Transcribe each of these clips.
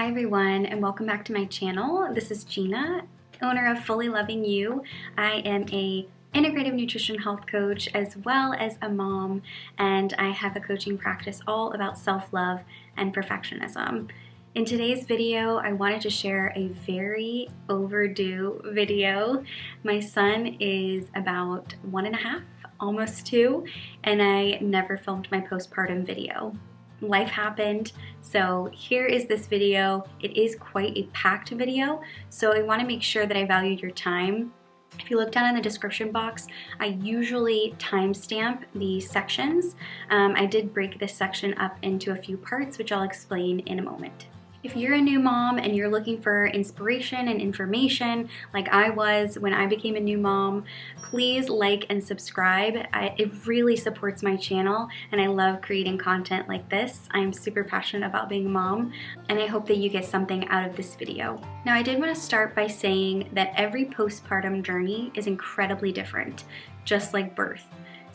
Hi everyone, and welcome back to my channel. This is Gina, owner of Fully Loving You. I am a integrative nutrition health coach as well as a mom, and I have a coaching practice all about self-love and perfectionism. In today's video, I wanted to share a very overdue video. My son is about 1.5, almost 2, and I never filmed my postpartum video. Life happened, so here is this video. It is quite a packed video, so I want to make sure that I value your time. If you look down in the description box, I usually timestamp the sections. I did break this section up into a few parts, which I'll explain in a moment. If you're a new mom and you're looking for inspiration and information like I was when I became a new mom, please like and subscribe. It really supports my channel and I love creating content like this. I'm super passionate about being a mom and I hope that you get something out of this video. Now I did want to start by saying that every postpartum journey is incredibly different, just like birth.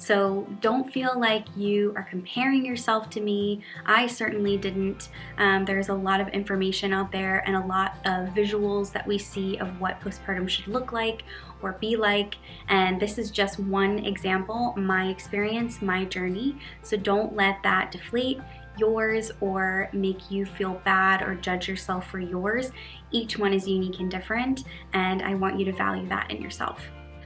So don't feel like you are comparing yourself to me. I certainly didn't. There's a lot of information out there and a lot of visuals that we see of what postpartum should look like or be like. And this is just one example, my experience, my journey. So don't let that deflate yours or make you feel bad or judge yourself for yours. Each one is unique and different, and I want you to value that in yourself.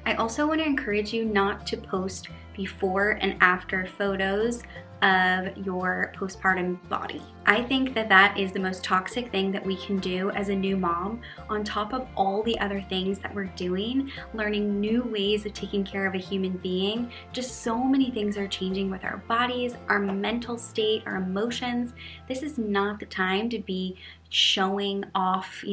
I also want to encourage you not to post before and after photos of your postpartum body. I think that that is the most toxic thing that we can do as a new mom, on top of all the other things that we're doing, learning new ways of taking care of a human being. Just so many things are changing with our bodies, our mental state, our emotions. This is not the time to be showing off,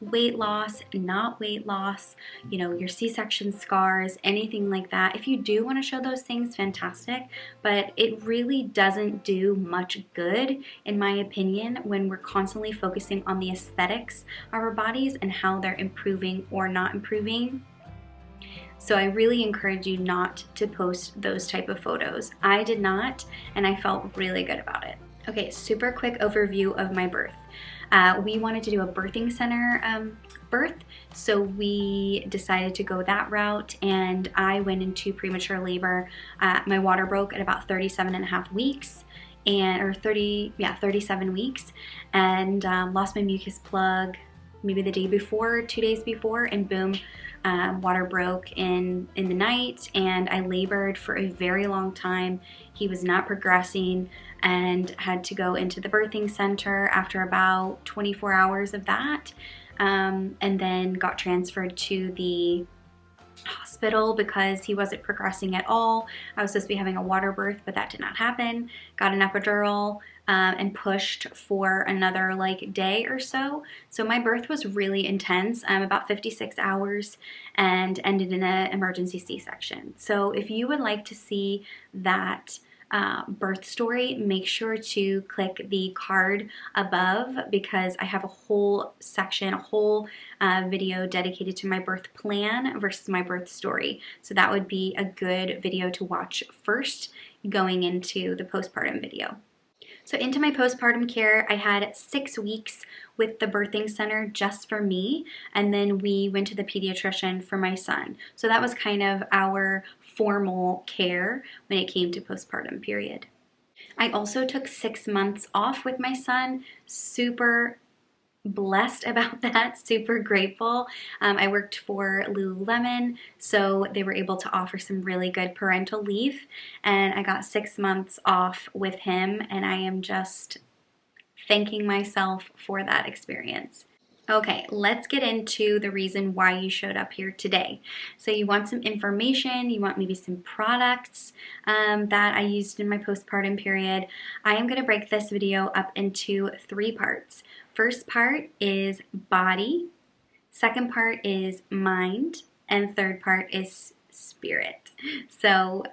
weight loss, not weight loss, your C-section scars, anything like that. If you do want to show those things, fantastic, but it really doesn't do much good, in my opinion, when we're constantly focusing on the aesthetics of our bodies and how they're improving or not improving. So I really encourage you not to post those type of photos. I did not, and I felt really good about it. Okay, super quick overview of my birth. We wanted to do a birthing center birth, so we decided to go that route, and I went into premature labor. My water broke at about 37.5 weeks, or 37 weeks, and lost my mucus plug maybe the day before, 2 days before, and boom, water broke in the night, and I labored for a very long time. He was not progressing and had to go into the birthing center after about 24 hours of that, and then got transferred to the hospital because he wasn't progressing at all. I was supposed to be having a water birth, but that did not happen. Got an epidural and pushed for another day or so. So my birth was really intense, about 56 hours, and ended in an emergency C-section. So if you would like to see that birth story, make sure to click the card above, because I have a whole section, a whole video dedicated to my birth plan versus my birth story. So that would be a good video to watch first going into the postpartum video. So into my postpartum care, I had 6 weeks with the birthing center just for me, and then we went to the pediatrician for my son. So that was kind of our formal care when it came to postpartum period. I also took 6 months off with my son. Super blessed about that, super grateful. I worked for Lululemon, so they were able to offer some really good parental leave, and I got 6 months off with him, and I am just thanking myself for that experience. Okay, let's get into the reason why you showed up here today. So you want some information, you want maybe some products that I used in my postpartum period. I am going to break this video up into 3 parts. First part is body, second part is mind, and third part is spirit. So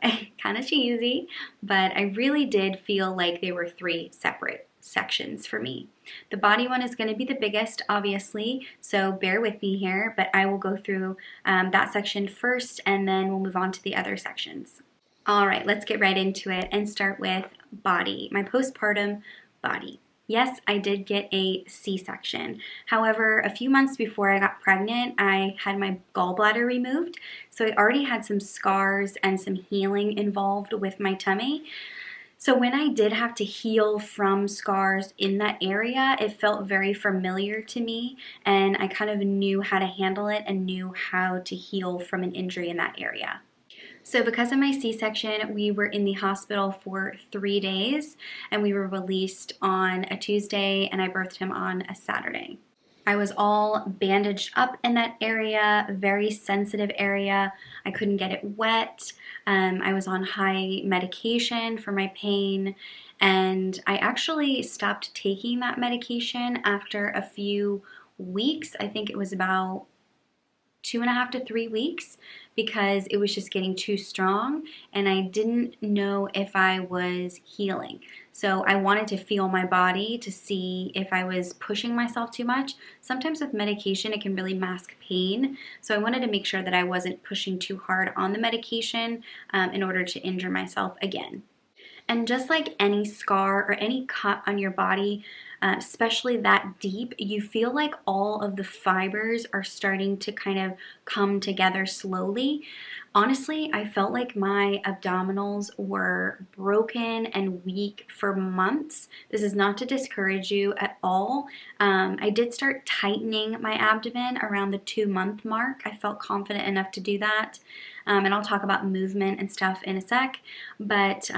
kind of cheesy, but I really did feel like they were 3 separate sections for me. The body one is going to be the biggest, obviously, so bear with me here, but I will go through that section first, and then we'll move on to the other sections. All right, let's get right into it and start with body, my postpartum body. Yes, I did get a C-section. However, a few months before I got pregnant, I had my gallbladder removed. So I already had some scars and some healing involved with my tummy. So when I did have to heal from scars in that area, it felt very familiar to me, and I kind of knew how to handle it and knew how to heal from an injury in that area. So because of my C-section, we were in the hospital for 3 days, and we were released on a Tuesday, and I birthed him on a Saturday. I was all bandaged up in that area, very sensitive area. I couldn't get it wet. I was on high medication for my pain, and I actually stopped taking that medication after a few weeks. I think it was about 2.5 to 3 weeks, because it was just getting too strong and I didn't know if I was healing. So I wanted to feel my body to see if I was pushing myself too much. Sometimes with medication it can really mask pain, so I wanted to make sure that I wasn't pushing too hard on the medication in order to injure myself again. And just like any scar or any cut on your body, especially that deep, you feel like all of the fibers are starting to kind of come together slowly. Honestly, I felt like my abdominals were broken and weak for months. This is not to discourage you at all. I did start tightening my abdomen around the 2-month mark. I felt confident enough to do that. And I'll talk about movement and stuff in a sec. But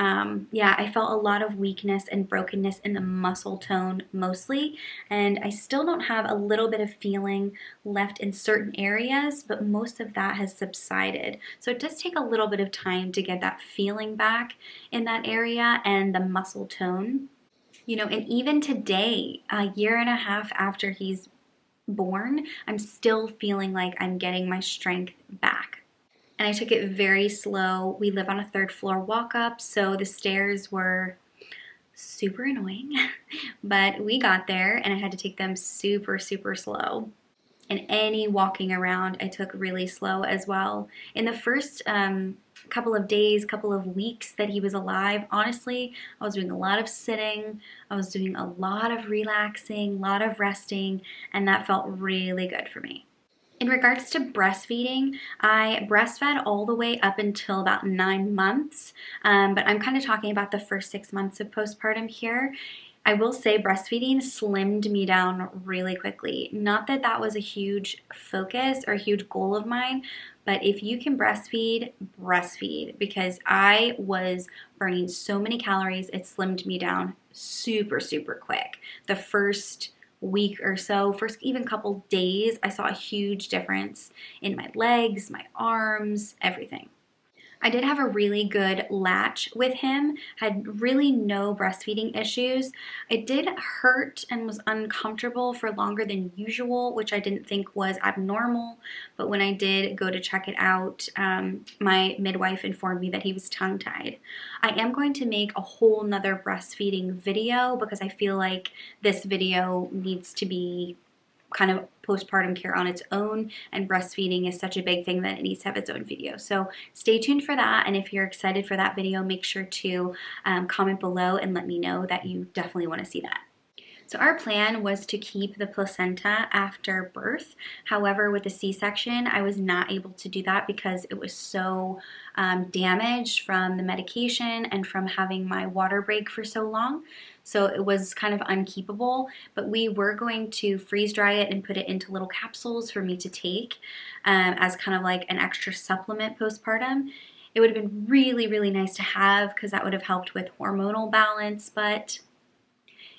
yeah, I felt a lot of weakness and brokenness in the muscle tone mostly. And I still don't have a little bit of feeling left in certain areas, but most of that has subsided. So it does take a little bit of time to get that feeling back in that area and the muscle tone. You know, and even today, a year and a half after he's born, I'm still feeling like I'm getting my strength back. And I took it very slow. We live on a 3rd floor walk up, so the stairs were super annoying, but we got there and I had to take them super, super slow. And any walking around I took really slow as well. In the first couple of days, couple of weeks that he was alive, honestly, I was doing a lot of sitting, I was doing a lot of relaxing, a lot of resting, and that felt really good for me. In regards to breastfeeding, I breastfed all the way up until about 9 months, but I'm kind of talking about the first 6 months of postpartum here. I will say breastfeeding slimmed me down really quickly. Not that that was a huge focus or a huge goal of mine, but if you can breastfeed, breastfeed, because I was burning so many calories, it slimmed me down super, super quick. The first week or so, first even couple days, I saw a huge difference in my legs, my arms, everything. I did have a really good latch with him, had really no breastfeeding issues. It did hurt and was uncomfortable for longer than usual, which I didn't think was abnormal, but when I did go to check it out, my midwife informed me that he was tongue-tied. I am going to make a whole nother breastfeeding video because I feel like this video needs to be kind of postpartum care on its own, and breastfeeding is such a big thing that it needs to have its own video. So stay tuned for that, and if you're excited for that video, make sure to comment below and let me know that you definitely want to see that. So our plan was to keep the placenta after birth. However, with the C-section, I was not able to do that because it was so damaged from the medication and from having my water break for so long. So it was kind of unkeepable, but we were going to freeze dry it and put it into little capsules for me to take as kind of like an extra supplement postpartum. It would have been really, really nice to have because that would have helped with hormonal balance, but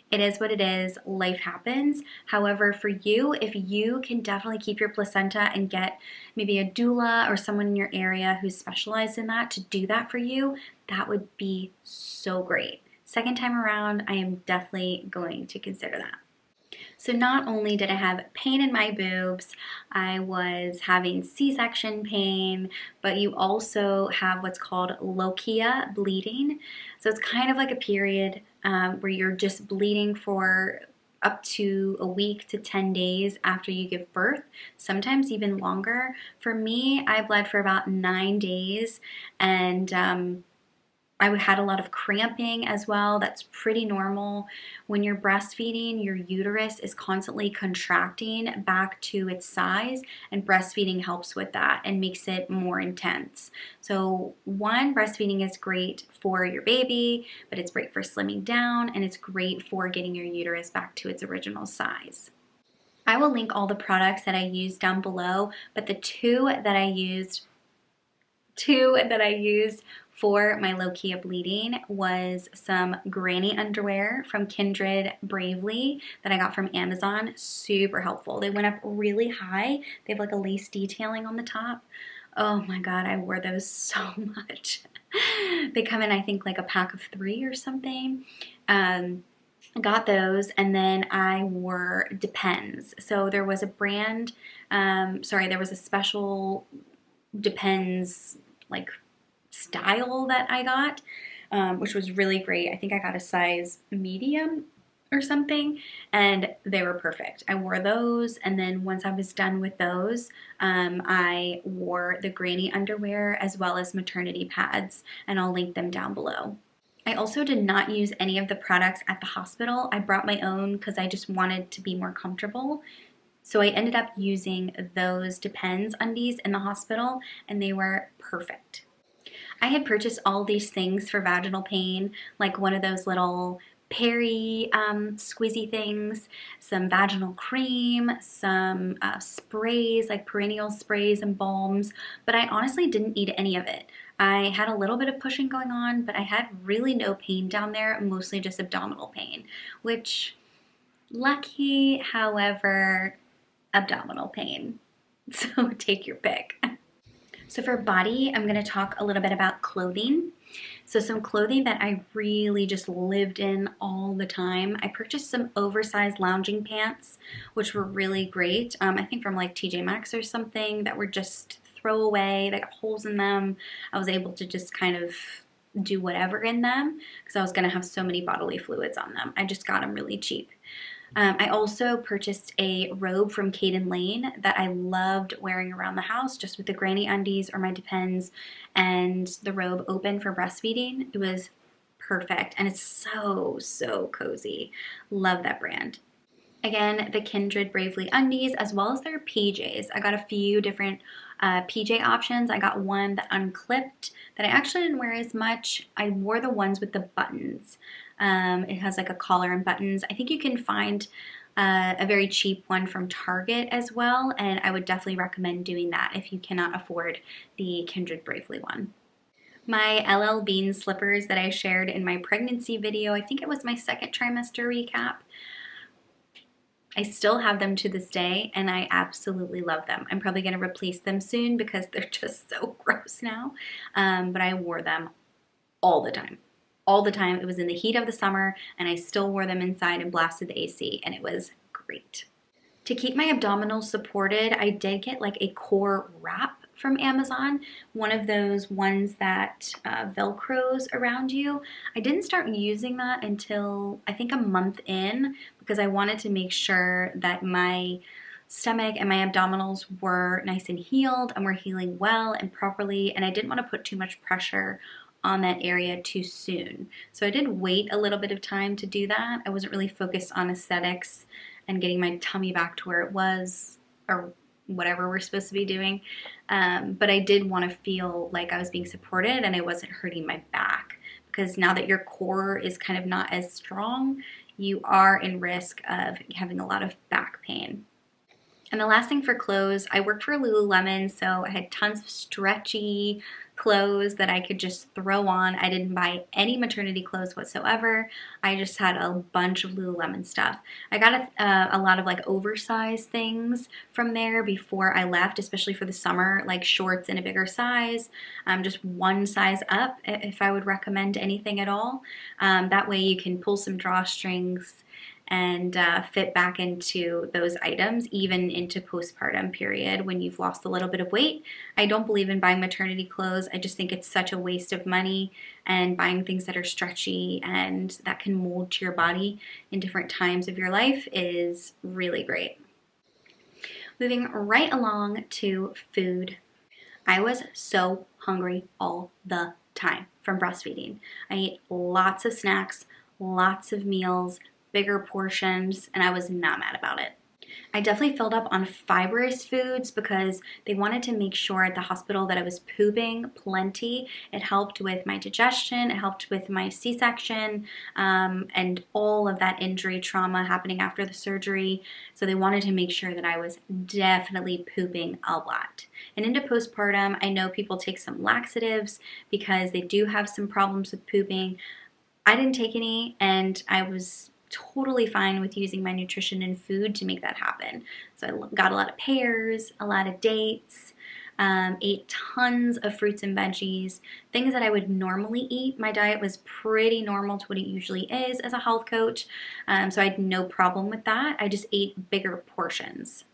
it is what it is. Life happens. However, for you, if you can definitely keep your placenta and get maybe a doula or someone in your area who's specialized in that to do that for you, that would be so great. Second time around, I am definitely going to consider that. So not only did I have pain in my boobs, I was having C-section pain, but you also have what's called lochia bleeding. So it's kind of like a period where you're just bleeding for up to a week to 10 days after you give birth, sometimes even longer. For me, I bled for about 9 days, and I had a lot of cramping as well. That's pretty normal. When you're breastfeeding, your uterus is constantly contracting back to its size, and breastfeeding helps with that and makes it more intense. So one, breastfeeding is great for your baby, but it's great for slimming down, and it's great for getting your uterus back to its original size. I will link all the products that I used down below, but the two that I used for my low-key bleeding was some granny underwear from Kindred Bravely that I got from Amazon. Super helpful. They went up really high. They have like a lace detailing on the top. Oh my God, I wore those so much. They come in, I think, like a pack of 3 or something. I got those, and then I wore Depends. So there was a brand, there was a special Depends like style that I got, which was really great. I think I got a size medium or something, and they were perfect. I wore those, and then once I was done with those, I wore the granny underwear as well as maternity pads, and I'll link them down below. I also did not use any of the products at the hospital. I brought my own because I just wanted to be more comfortable. So I ended up using those Depends undies in the hospital, and they were perfect. I had purchased all these things for vaginal pain, like one of those little Perry squeezy things, some vaginal cream, some sprays, like perineal sprays and balms, but I honestly didn't need any of it. I had a little bit of pushing going on, but I had really no pain down there, mostly just abdominal pain, which, lucky, however, abdominal pain. So take your pick. So for body, I'm going to talk a little bit about clothing. So some clothing that I really just lived in all the time. I purchased some oversized lounging pants, which were really great. I think from like TJ Maxx or something, that were just throwaway. They got holes in them. I was able to just kind of do whatever in them because I was going to have so many bodily fluids on them. I just got them really cheap. I also purchased a robe from Caden Lane that I loved wearing around the house, just with the granny undies or my Depends and the robe open for breastfeeding. It was perfect, and it's so, so cozy. Love that brand. Again, the Kindred Bravely undies, as well as their PJs. I got a few different PJ options. I got one that unclipped that I actually didn't wear as much. I wore the ones with the buttons. It has like a collar and buttons. I think you can find a very cheap one from Target as well, and I would definitely recommend doing that if you cannot afford the Kindred Bravely one. My LL Bean slippers that I shared in my pregnancy video, I think it was my second trimester recap. I still have them to this day, and I absolutely love them. I'm probably going to replace them soon because they're just so gross now, but I wore them all the time. All the time. It was in the heat of the summer, and I still wore them inside and blasted the AC, and it was great. To keep my abdominals supported, I did get like a core wrap from Amazon, one of those ones that velcros around you. I didn't start using that until I think a month in because I wanted to make sure that my stomach and my abdominals were nice and healed and were healing well and properly, and I didn't want to put too much pressure on that area too soon. So I did wait a little bit of time to do that. I wasn't really focused on aesthetics and getting my tummy back to where it was, or whatever we're supposed to be doing. But I did want to feel like I was being supported and I wasn't hurting my back, because now that your core is kind of not as strong, you are in risk of having a lot of back pain. And the last thing for clothes, I worked for Lululemon, so I had tons of stretchy clothes that I could just throw on. I didn't buy any maternity clothes whatsoever. I just had a bunch of Lululemon stuff. I got a lot of like oversized things from there before I left, especially for the summer, like shorts in a bigger size, just one size up if I would recommend anything at all. That way you can pull some drawstrings and fit back into those items, even into postpartum period when you've lost a little bit of weight. I don't believe in buying maternity clothes. I just think it's such a waste of money, and buying things that are stretchy and that can mold to your body in different times of your life is really great. Moving right along to food. I was so hungry all the time from breastfeeding. I ate lots of snacks, lots of meals, bigger portions, and I was not mad about it. I definitely filled up on fibrous foods because they wanted to make sure at the hospital that I was pooping plenty. It helped with my digestion, it helped with my C-section, and all of that injury trauma happening after the surgery. So they wanted to make sure that I was definitely pooping a lot. And into postpartum, I know people take some laxatives because they do have some problems with pooping. I didn't take any, and I was totally fine with using my nutrition and food to make that happen. So I got a lot of pears, a lot of dates, ate tons of fruits and veggies, things that I would normally eat. My diet was pretty normal to what it usually is as a health coach, so I had no problem with that. I just ate bigger portions.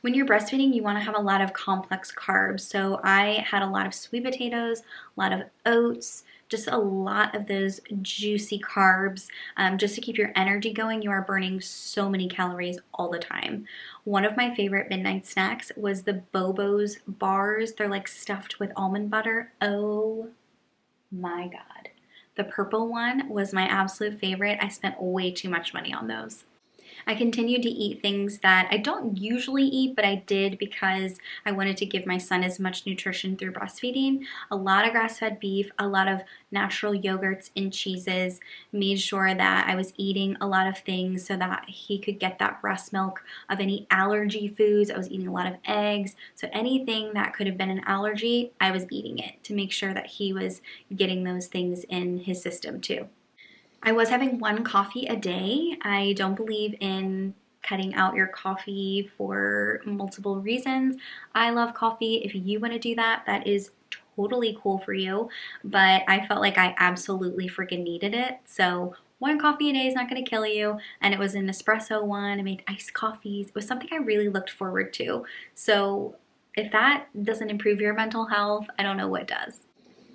When you're breastfeeding, you want to have a lot of complex carbs. So I had a lot of sweet potatoes, a lot of oats, just a lot of those juicy carbs. Just to keep your energy going, you are burning so many calories all the time. One of my favorite midnight snacks was the Bobo's bars. They're like stuffed with almond butter. Oh my God. The purple one was my absolute favorite. I spent way too much money on those. I continued to eat things that I don't usually eat, but I did because I wanted to give my son as much nutrition through breastfeeding. A lot of grass-fed beef, a lot of natural yogurts and cheeses, made sure that I was eating a lot of things so that he could get that breast milk of any allergy foods. I was eating a lot of eggs. So anything that could have been an allergy, I was eating it to make sure that he was getting those things in his system too. I was having one coffee a day. I don't believe in cutting out your coffee for multiple reasons. I love coffee. If you want to do that, that is totally cool for you. But I felt like I absolutely freaking needed it. So one coffee a day is not going to kill you. And it was an espresso one. I made iced coffees. It was something I really looked forward to. So if that doesn't improve your mental health, I don't know what does.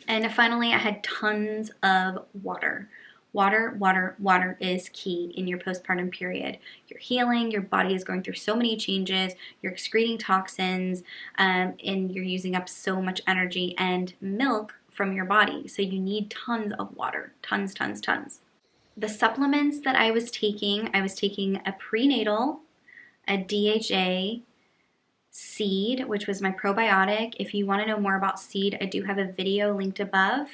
And finally, I had tons of water. Water, water, water is key in your postpartum period. You're healing, your body is going through so many changes, you're excreting toxins, and you're using up so much energy and milk from your body. So you need tons of water, tons, tons, tons. The supplements that I was taking a prenatal, a DHA, seed, which was my probiotic. If you want to know more about seed, I do have a video linked above.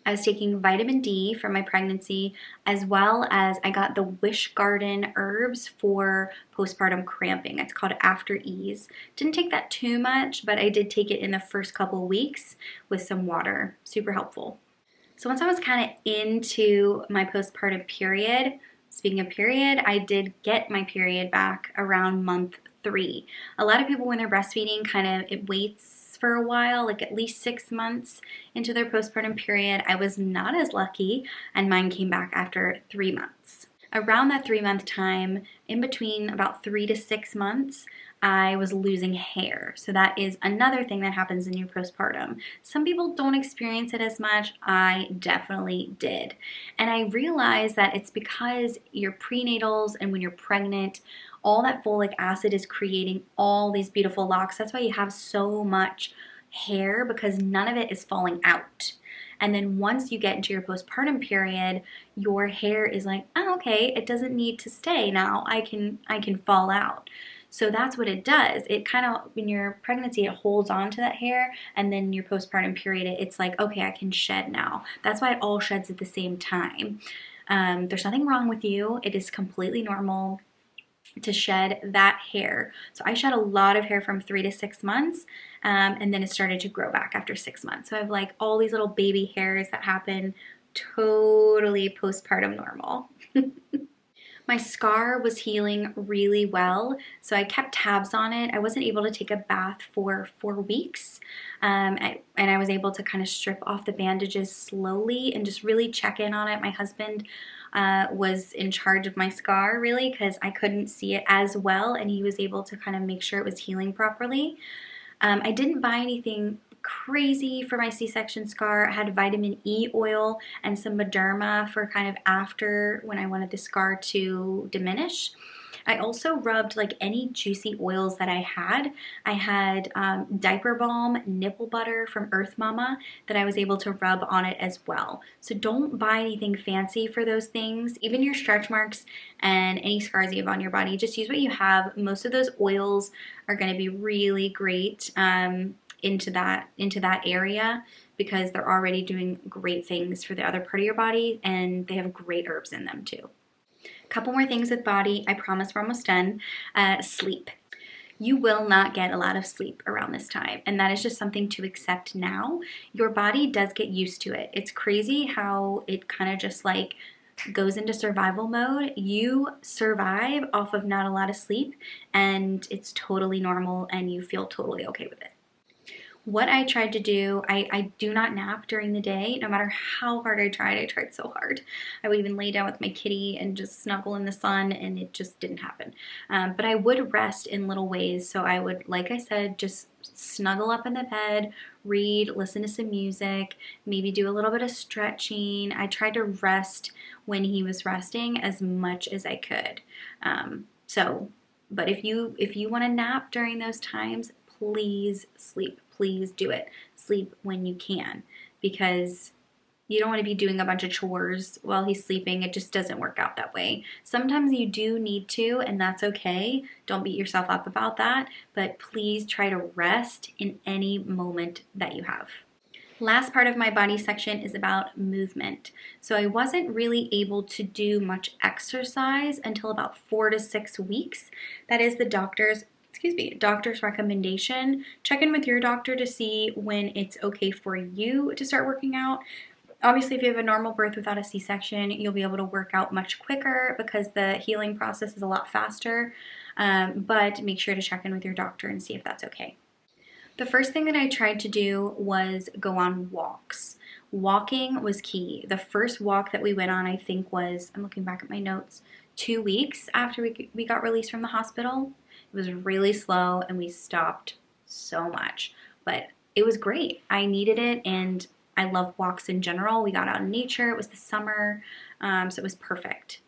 I was taking vitamin D for my pregnancy, as well as I got the Wish Garden herbs for postpartum cramping. It's called After Ease. Didn't take that too much, but I did take it in the first couple weeks with some water. Super helpful. So once I was kind of into my postpartum period, speaking of period, I did get my period back around month 3. A lot of people when they're breastfeeding it waits for a while, like at least 6 months into their postpartum period. I was not as lucky, and mine came back after 3 months. Around that 3-month time, in between about 3 to 6 months, I was losing hair. So that is another thing that happens in your postpartum. Some people don't experience it as much. I definitely did. And I realized that it's because your prenatals and when you're pregnant, all that folic acid is creating all these beautiful locks. That's why you have so much hair, because none of it is falling out. And then once you get into your postpartum period, your hair is like, oh, okay, it doesn't need to stay now. I can fall out. So that's what it does. It kind of, in your pregnancy, it holds on to that hair, and then your postpartum period, it's like, okay, I can shed now. That's why it all sheds at the same time. There's nothing wrong with you. It is completely normal to shed that hair. So I shed a lot of hair from 3 to 6 months, and then it started to grow back after 6 months. So I have like all these little baby hairs that happen, totally postpartum normal. My scar was healing really well, so I kept tabs on it. I wasn't able to take a bath for 4 weeks, and I was able to kind of strip off the bandages slowly and just really check in on it. My husband was in charge of my scar, really, because I couldn't see it as well, and he was able to kind of make sure it was healing properly. I didn't buy anything crazy for my C-section scar. I had vitamin E oil and some Mederma for kind of after when I wanted the scar to diminish. I also rubbed like any juicy oils that I had. I had diaper balm, nipple butter from Earth Mama that I was able to rub on it as well. So don't buy anything fancy for those things. Even your stretch marks and any scars you have on your body, just use what you have. Most of those oils are going to be really great into that area because they're already doing great things for the other part of your body, and they have great herbs in them too. A couple more things with body. I promise we're almost done. Sleep. You will not get a lot of sleep around this time, and that is just something to accept now. Your body does get used to it. It's crazy how it kind of just like goes into survival mode. You survive off of not a lot of sleep, and it's totally normal, and you feel totally okay with it. What I tried to do, I do not nap during the day, no matter how hard I tried. I tried so hard. I would even lay down with my kitty and just snuggle in the sun, and it just didn't happen. But I would rest in little ways. So I would, like I said, just snuggle up in the bed, read, listen to some music, maybe do a little bit of stretching. I tried to rest when he was resting as much as I could. But if you want to nap during those times, please sleep. Please do it. Sleep when you can, because you don't want to be doing a bunch of chores while he's sleeping. It just doesn't work out that way. Sometimes you do need to, and that's okay. Don't beat yourself up about that, but please try to rest in any moment that you have. Last part of my body section is about movement. So I wasn't really able to do much exercise until about 4 to 6 weeks. That is the doctor's recommendation. Check in with your doctor to see when it's okay for you to start working out. Obviously, if you have a normal birth without a C-section, you'll be able to work out much quicker because the healing process is a lot faster. But make sure to check in with your doctor and see if that's okay. The first thing that I tried to do was go on walks. Walking was key. The first walk that we went on, I think, was, I'm looking back at my notes, 2 weeks after we got released from the hospital. It was really slow and we stopped so much, but it was great. I needed it, and I love walks in general. We got out in nature. It was the summer, so it was perfect.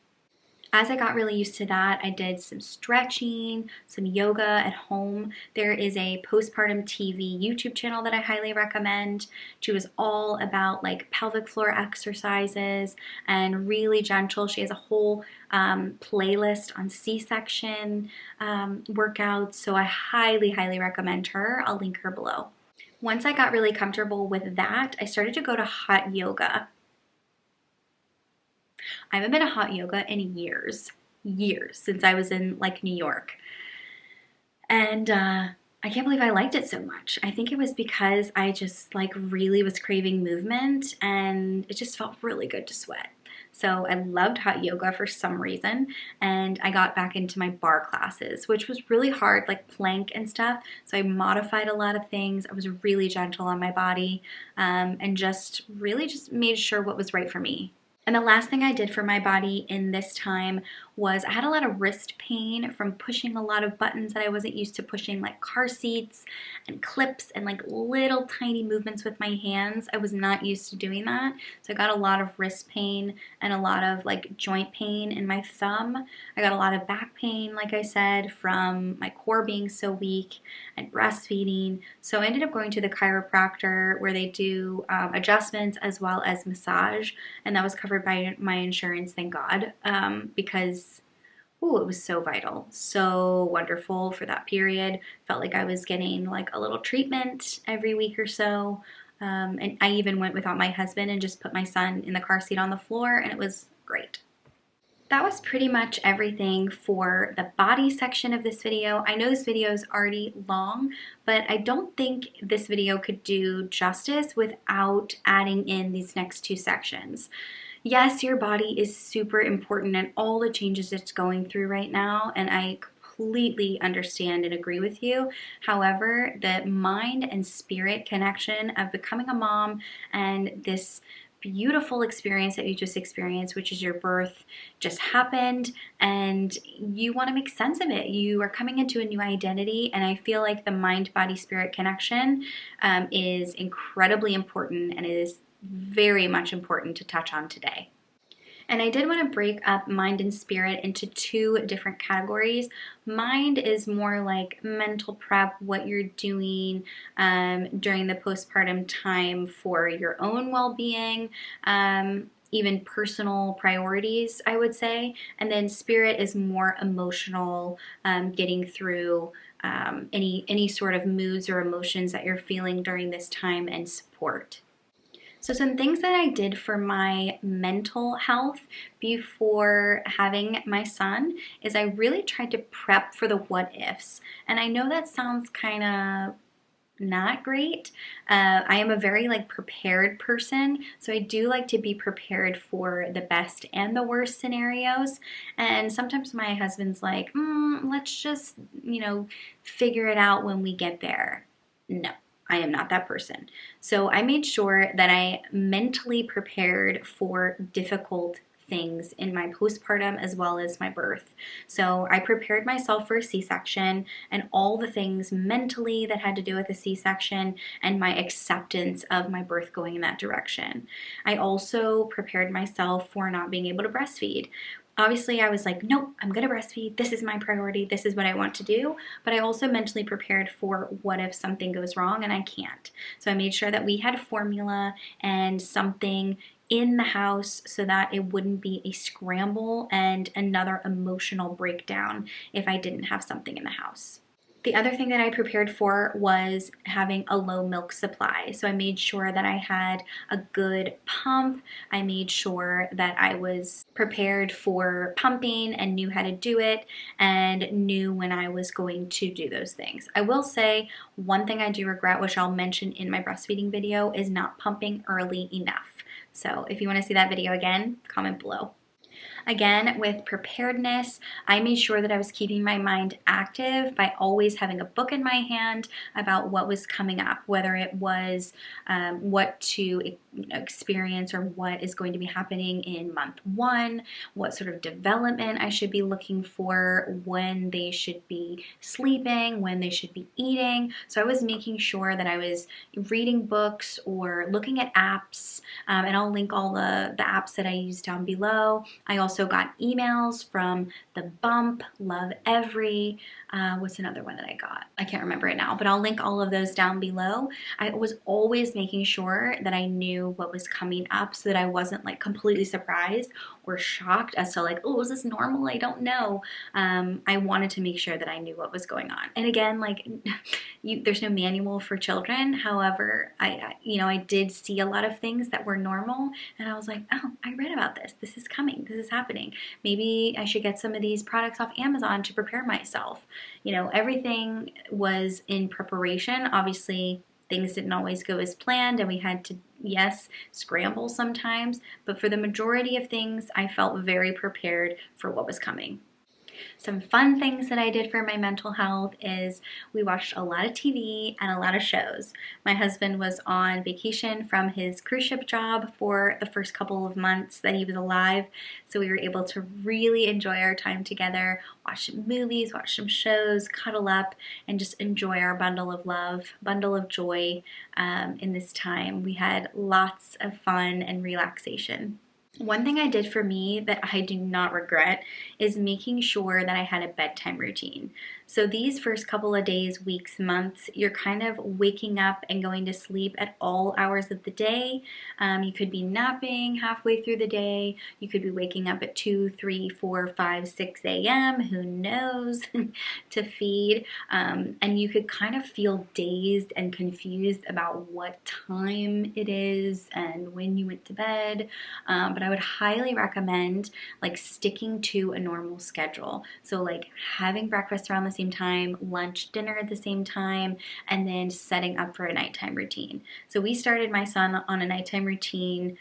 As I got really used to that, I did some stretching, some yoga at home. There is a Postpartum TV YouTube channel that I highly recommend. She was all about like pelvic floor exercises and really gentle. She has a whole playlist on C-section workouts, so I highly, highly recommend her. I'll link her below. Once I got really comfortable with that, I started to go to hot yoga. I haven't been to hot yoga in years, since I was in like New York. And I can't believe I liked it so much. I think it was because I just like really was craving movement, and it just felt really good to sweat. So I loved hot yoga for some reason, and I got back into my barre classes, which was really hard, like plank and stuff. So I modified a lot of things. I was really gentle on my body, and just made sure what was right for me. And the last thing I did for my body in this time was I had a lot of wrist pain from pushing a lot of buttons that I wasn't used to pushing, like car seats and clips and like little tiny movements with my hands. I was not used to doing that. So I got a lot of wrist pain and a lot of like joint pain in my thumb. I got a lot of back pain, like I said, from my core being so weak and breastfeeding. So I ended up going to the chiropractor where they do adjustments as well as massage, and that was covered by my insurance, thank God, because it was so vital, so wonderful for that period. Felt like I was getting like a little treatment every week or so. And I even went without my husband and just put my son in the car seat on the floor, and it was great. That was pretty much everything for the body section of this video. I know this video is already long, but I don't think this video could do justice without adding in these next two sections. Yes, your body is super important and all the changes it's going through right now, and I completely understand and agree with you. However, the mind and spirit connection of becoming a mom and this beautiful experience that you just experienced, which is your birth, just happened, and you want to make sense of it. You are coming into a new identity, and I feel like the mind-body-spirit connection is incredibly important, and it is very much important to touch on today. And I did want to break up mind and spirit into two different categories. Mind is more like mental prep, what you're doing during the postpartum time for your own well-being, even personal priorities, I would say. And then spirit is more emotional, getting through any sort of moods or emotions that you're feeling during this time and support. So some things that I did for my mental health before having my son is I really tried to prep for the what ifs. And I know that sounds kind of not great. I am a very prepared person, so I do like to be prepared for the best and the worst scenarios. And sometimes my husband's like, let's just, figure it out when we get there. No, I am not that person. So I made sure that I mentally prepared for difficult things in my postpartum as well as my birth. So I prepared myself for a C-section and all the things mentally that had to do with a C-section and my acceptance of my birth going in that direction. I also prepared myself for not being able to breastfeed. Obviously, I was like, nope, I'm going to breastfeed. This is my priority. This is what I want to do. But I also mentally prepared for what if something goes wrong and I can't. So I made sure that we had formula and something in the house so that it wouldn't be a scramble and another emotional breakdown if I didn't have something in the house. The other thing that I prepared for was having a low milk supply. So I made sure that I had a good pump. I made sure that I was prepared for pumping and knew how to do it and knew when I was going to do those things. I will say one thing I do regret, which I'll mention in my breastfeeding video, is not pumping early enough. So if you want to see that video again, comment below. Again, with preparedness, I made sure that I was keeping my mind active by always having a book in my hand about what was coming up, whether it was what to experience or what is going to be happening in month 1, what sort of development I should be looking for, when they should be sleeping, when they should be eating. So I was making sure that I was reading books or looking at apps, and I'll link all the apps that I use down below. I also got emails from The Bump, Lovevery. What's another one that I got? I can't remember it now, but I'll link all of those down below. I was always making sure that I knew what was coming up so that I wasn't completely surprised or shocked as to oh, is this normal? I don't know. I wanted to make sure that I knew what was going on. And again, there's no manual for children. However, I did see a lot of things that were normal, and I was like, oh, I read about this. This is coming. This is happening. Maybe I should get some of these products off Amazon to prepare myself. Everything was in preparation. Obviously, things didn't always go as planned, and we had to, yes, scramble sometimes, but for the majority of things, I felt very prepared for what was coming. Some fun things that I did for my mental health is we watched a lot of TV and a lot of shows. My husband was on vacation from his cruise ship job for the first couple of months that he was alive, so we were able to really enjoy our time together, watch some movies, watch some shows, cuddle up, and just enjoy our bundle of love, bundle of joy in this time. We had lots of fun and relaxation. One thing I did for me that I do not regret is making sure that I had a bedtime routine. So these first couple of days, weeks, months, you're kind of waking up and going to sleep at all hours of the day. You could be napping halfway through the day. You could be waking up at 2, 3, 4, 5, 6 a.m., who knows, to feed. And you could kind of feel dazed and confused about what time it is and when you went to bed. But I would highly recommend sticking to a normal schedule. So having breakfast around the same time, lunch, dinner at the same time, and then setting up for a nighttime routine. So we started my son on a nighttime routine,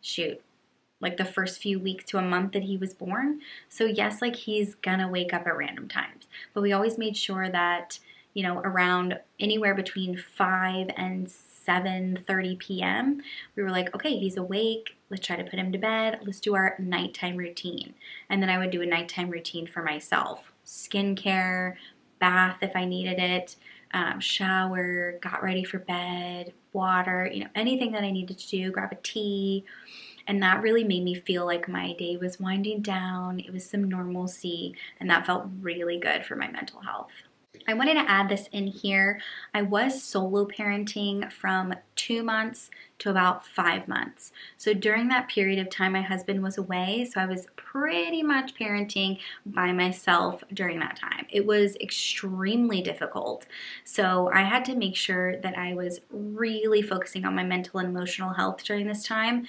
the first few weeks to a month that he was born. So yes, he's gonna wake up at random times, but we always made sure that, around anywhere between 5 and 7:30 p.m., we were like, okay, he's awake. Let's try to put him to bed. Let's do our nighttime routine. And then I would do a nighttime routine for myself. Skincare, bath if I needed it, shower, got ready for bed, water, anything that I needed to do, grab a tea. And that really made me feel like my day was winding down. It was some normalcy, and that felt really good for my mental health. I wanted to add this in here. I was solo parenting from 2 months to about 5 months. So during that period of time, my husband was away, so I was pretty much parenting by myself during that time. It was extremely difficult. So I had to make sure that I was really focusing on my mental and emotional health during this time.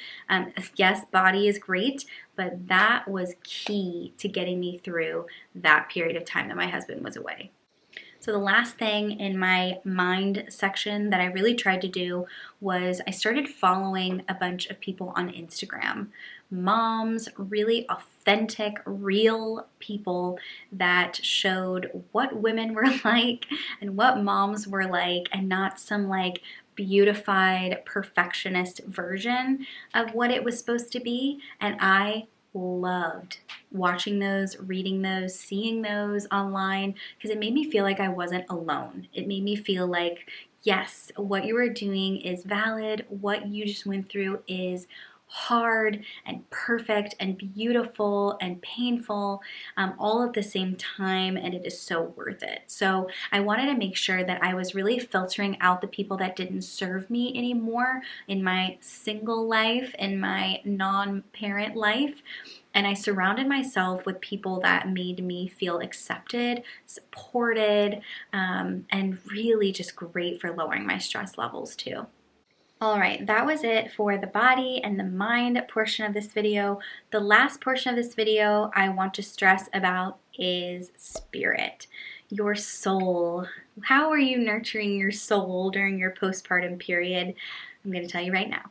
Yes, body is great, but that was key to getting me through that period of time that my husband was away. So the last thing in my mind section that I really tried to do was I started following a bunch of people on Instagram. Moms, really authentic, real people that showed what women were like and what moms were like, and not some like beautified perfectionist version of what it was supposed to be. And I loved watching those, reading those, seeing those online, because it made me feel like I wasn't alone. It made me feel like, yes, what you are doing is valid. What you just went through is hard and perfect and beautiful and painful, all at the same time, and it is so worth it. So I wanted to make sure that I was really filtering out the people that didn't serve me anymore in my single life, in my non-parent life, and I surrounded myself with people that made me feel accepted, supported, and really just great for lowering my stress levels too. All right, that was it for the body and the mind portion of this video. The last portion of this video I want to stress about is spirit, your soul. How are you nurturing your soul during your postpartum period? I'm going to tell you right now.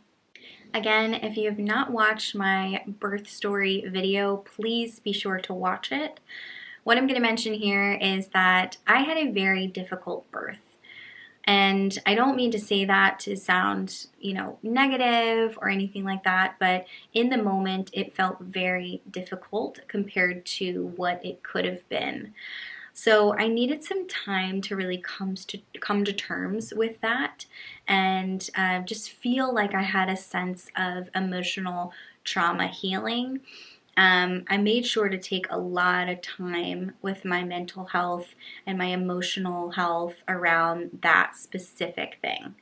Again, if you have not watched my birth story video, please be sure to watch it. What I'm going to mention here is that I had a very difficult birth. And I don't mean to say that to sound, negative or anything like that, but in the moment it felt very difficult compared to what it could have been. So I needed some time to really come to terms with that, and just feel like I had a sense of emotional trauma healing. I made sure to take a lot of time with my mental health and my emotional health around that specific thing.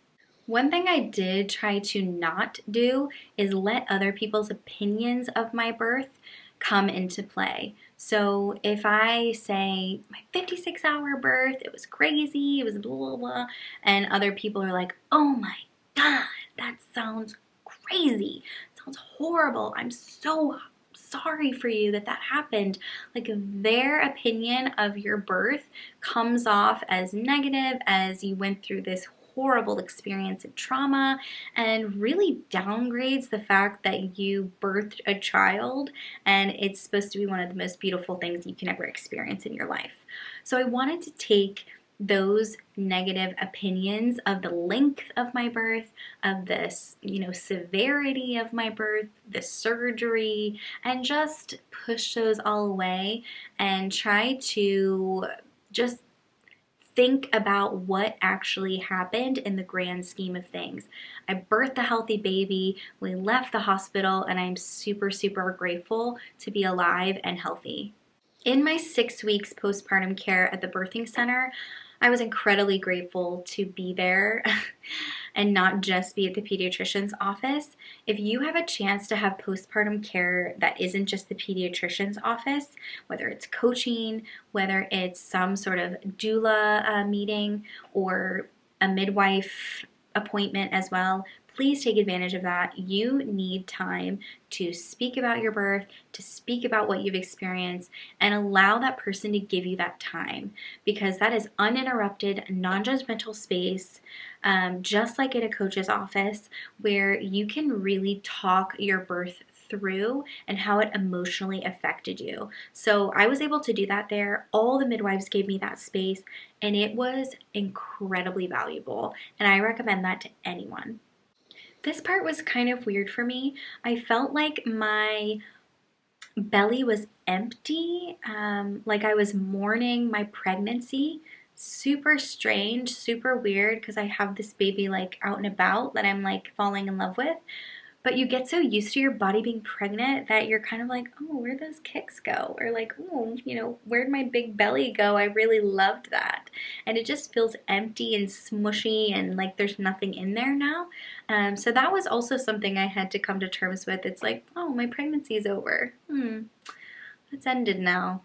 One thing I did try to not do is let other people's opinions of my birth come into play. So if I say my 56-hour birth, it was crazy, it was blah, blah, blah, and other people are like, oh my God, that sounds crazy, it sounds horrible, I'm so sorry for you that happened. Like, their opinion of your birth comes off as negative, as you went through this horrible experience of trauma, and really downgrades the fact that you birthed a child and it's supposed to be one of the most beautiful things you can ever experience in your life. So I wanted to take those negative opinions of the length of my birth, of this, severity of my birth, the surgery, and just push those all away and try to just think about what actually happened in the grand scheme of things. I birthed a healthy baby, we left the hospital, and I'm super, super grateful to be alive and healthy. In my 6 weeks postpartum care at the birthing center, I was incredibly grateful to be there and not just be at the pediatrician's office. If you have a chance to have postpartum care that isn't just the pediatrician's office, whether it's coaching, whether it's some sort of doula meeting or a midwife appointment as well, please take advantage of that. You need time to speak about your birth, to speak about what you've experienced, and allow that person to give you that time, because that is uninterrupted, non-judgmental space, just like in a coach's office, where you can really talk your birth through and how it emotionally affected you. So I was able to do that there. All the midwives gave me that space, and it was incredibly valuable, and I recommend that to anyone. This part was kind of weird for me. I felt like my belly was empty, like I was mourning my pregnancy. Super strange, super weird, because I have this baby like out and about that I'm like falling in love with. But you get so used to your body being pregnant that you're kind of like, oh, where'd those kicks go? Or like, oh, where'd my big belly go? I really loved that. And it just feels empty and smushy and like there's nothing in there now. So that was also something I had to come to terms with. It's like, oh, my pregnancy is over. It's ended now.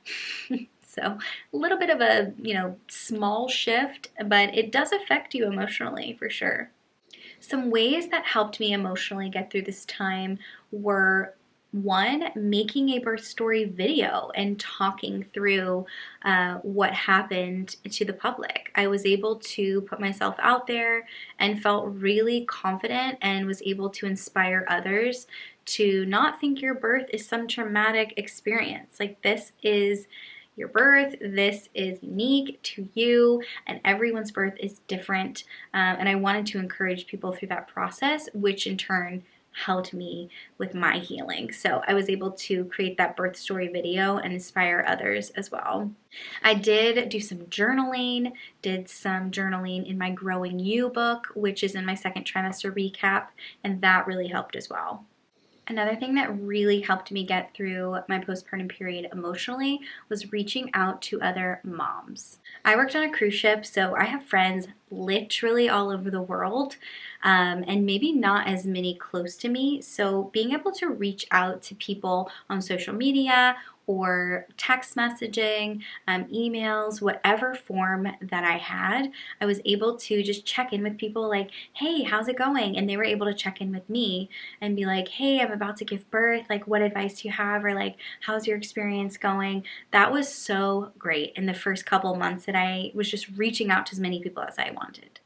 So a little bit of a, small shift, but it does affect you emotionally for sure. Some ways that helped me emotionally get through this time were, one, making a birth story video and talking through what happened to the public. I was able to put myself out there and felt really confident and was able to inspire others to not think your birth is some traumatic experience. Like, this is your birth, this is unique to you, and everyone's birth is different. And I wanted to encourage people through that process, which in turn helped me with my healing. So I was able to create that birth story video and inspire others as well. I did do some journaling, in my Growing You book, which is in my second trimester recap, and that really helped as well. Another thing that really helped me get through my postpartum period emotionally was reaching out to other moms. I worked on a cruise ship, so I have friends literally all over the world, and maybe not as many close to me. So being able to reach out to people on social media or text messaging, emails, whatever form that I had, I was able to just check in with people like, hey, how's it going? And they were able to check in with me and be like, hey, I'm about to give birth. Like, what advice do you have? Or like, how's your experience going? That was so great in the first couple months that I was just reaching out to as many people as I wanted.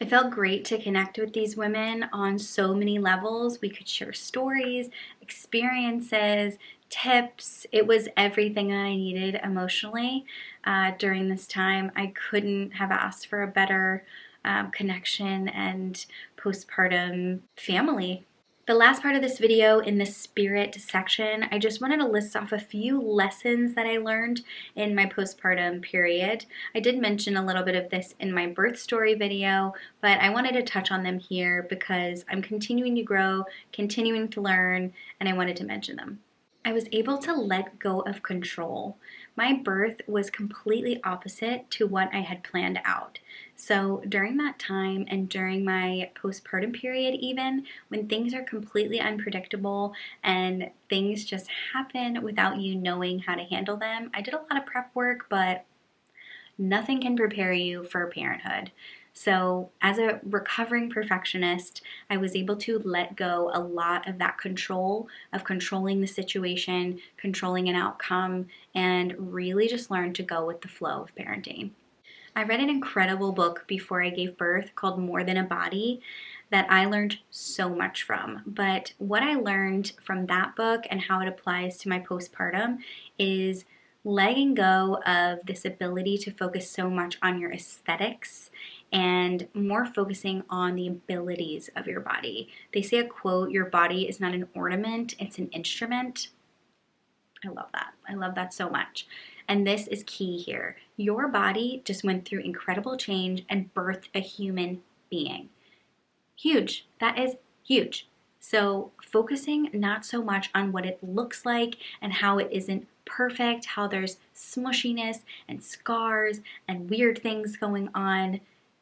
It felt great to connect with these women on so many levels. We could share stories, experiences, tips. It was everything that I needed emotionally during this time. I couldn't have asked for a better connection and postpartum family. The last part of this video, in the spirit section, I just wanted to list off a few lessons that I learned in my postpartum period. I did mention a little bit of this in my birth story video, but I wanted to touch on them here because I'm continuing to grow, continuing to learn, and I wanted to mention them. I was able to let go of control. My birth was completely opposite to what I had planned out. So during that time and during my postpartum period even, when things are completely unpredictable and things just happen without you knowing how to handle them, I did a lot of prep work, but nothing can prepare you for parenthood. So as a recovering perfectionist, I was able to let go a lot of that control, of controlling the situation, controlling an outcome, and really just learn to go with the flow of parenting. I read an incredible book before I gave birth called More Than a Body that I learned so much from. But what I learned from that book and how it applies to my postpartum is letting go of this ability to focus so much on your aesthetics and more focusing on the abilities of your body. They say a quote, your body is not an ornament, it's an instrument. I love that. I love that so much. And this is key here. Your body just went through incredible change and birthed a human being. Huge. That is huge. So focusing not so much on what it looks like and how it isn't perfect, how there's smushiness and scars and weird things going on,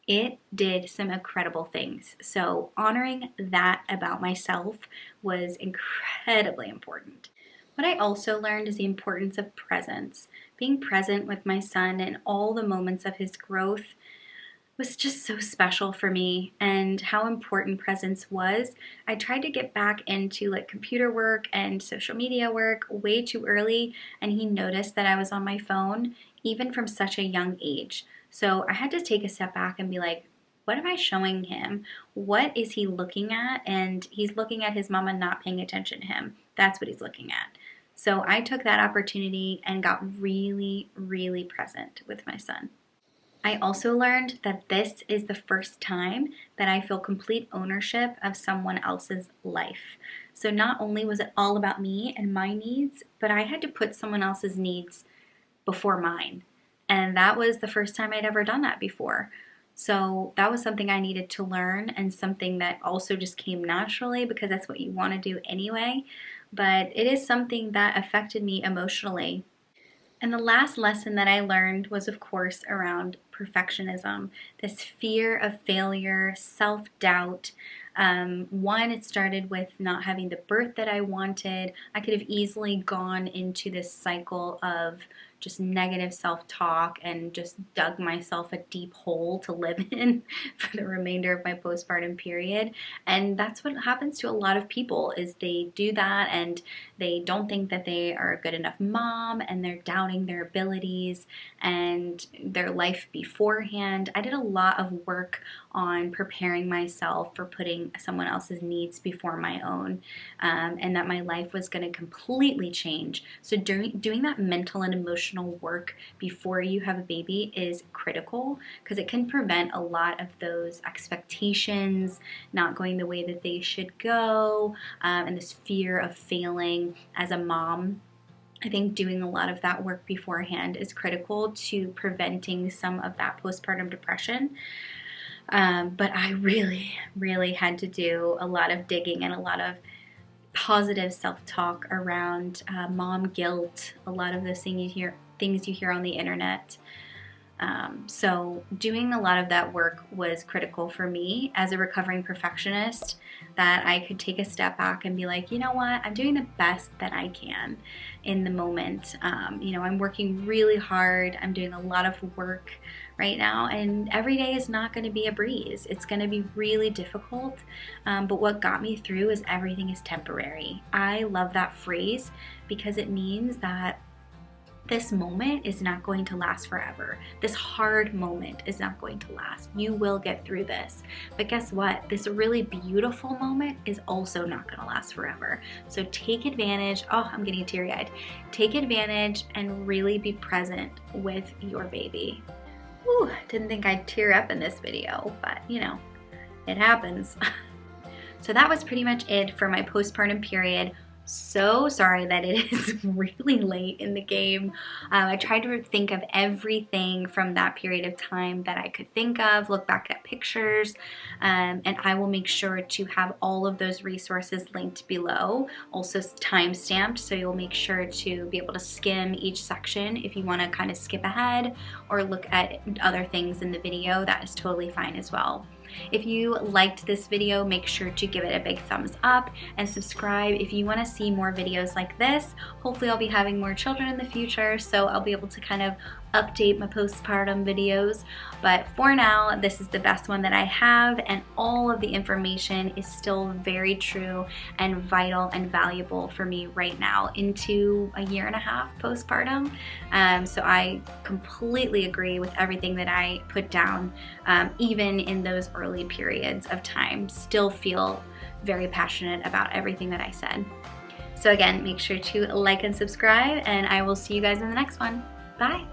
it did some incredible things. So honoring that about myself was incredibly important. What I also learned is the importance of presence. Being present with my son in all the moments of his growth was just so special for me, and how important presence was. I tried to get back into like computer work and social media work way too early, and he noticed that I was on my phone even from such a young age. So I had to take a step back and be like, what am I showing him? What is he looking at? And he's looking at his mama not paying attention to him. That's what he's looking at. So I took that opportunity and got really, really present with my son. I also learned that this is the first time that I feel complete ownership of someone else's life. So not only was it all about me and my needs, but I had to put someone else's needs before mine. And that was the first time I'd ever done that before. So that was something I needed to learn, and something that also just came naturally because that's what you want to do anyway. But it is something that affected me emotionally. And the last lesson that I learned was, of course, around perfectionism, this fear of failure, self doubt. One, it started with not having the birth that I wanted. I could have easily gone into this cycle of just negative self talk and just dug myself a deep hole to live in for the remainder of my postpartum period. And that's what happens to a lot of people, is they do that and they don't think that they are a good enough mom, and they're doubting their abilities and their life beforehand. I did a lot of work on preparing myself for putting someone else's needs before my own, and that my life was going to completely change. So doing that mental and emotional work before you have a baby is critical, because it can prevent a lot of those expectations not going the way that they should go, and this fear of failing as a mom. I think doing a lot of that work beforehand is critical to preventing some of that postpartum depression. But I really, really had to do a lot of digging and a lot of positive self-talk around mom guilt, a lot of those things you hear on the internet. So doing a lot of that work was critical for me as a recovering perfectionist, that I could take a step back and be like, you know what, I'm doing the best that I can in the moment. I'm working really hard. I'm doing a lot of work right now, and every day is not going to be a breeze. It's going to be really difficult, but what got me through is everything is temporary. I love that phrase because it means that this moment is not going to last forever. This hard moment is not going to last. You will get through this. But guess what? This really beautiful moment is also not going to last forever. So take advantage. Oh, I'm getting teary-eyed. Take advantage and really be present with your baby. Whew, didn't think I'd tear up in this video, but it happens. So that was pretty much it for my postpartum period. So sorry that it is really late in the game. I tried to think of everything from that period of time that I could think of, look back at pictures, and I will make sure to have all of those resources linked below, also time-stamped, so you'll make sure to be able to skim each section. If you want to kind of skip ahead or look at other things in the video, that is totally fine as well. If you liked this video, make sure to give it a big thumbs up and subscribe if you want to see more videos like this. Hopefully I'll be having more children in the future, so I'll be able to kind of update my postpartum videos. But for now, this is the best one that I have, and all of the information is still very true and vital and valuable for me right now into a year and a half postpartum. So I completely agree with everything that I put down, even in those early periods of time. Still feel very passionate about everything that I said. So again, make sure to like and subscribe, and I will see you guys in the next one. Bye.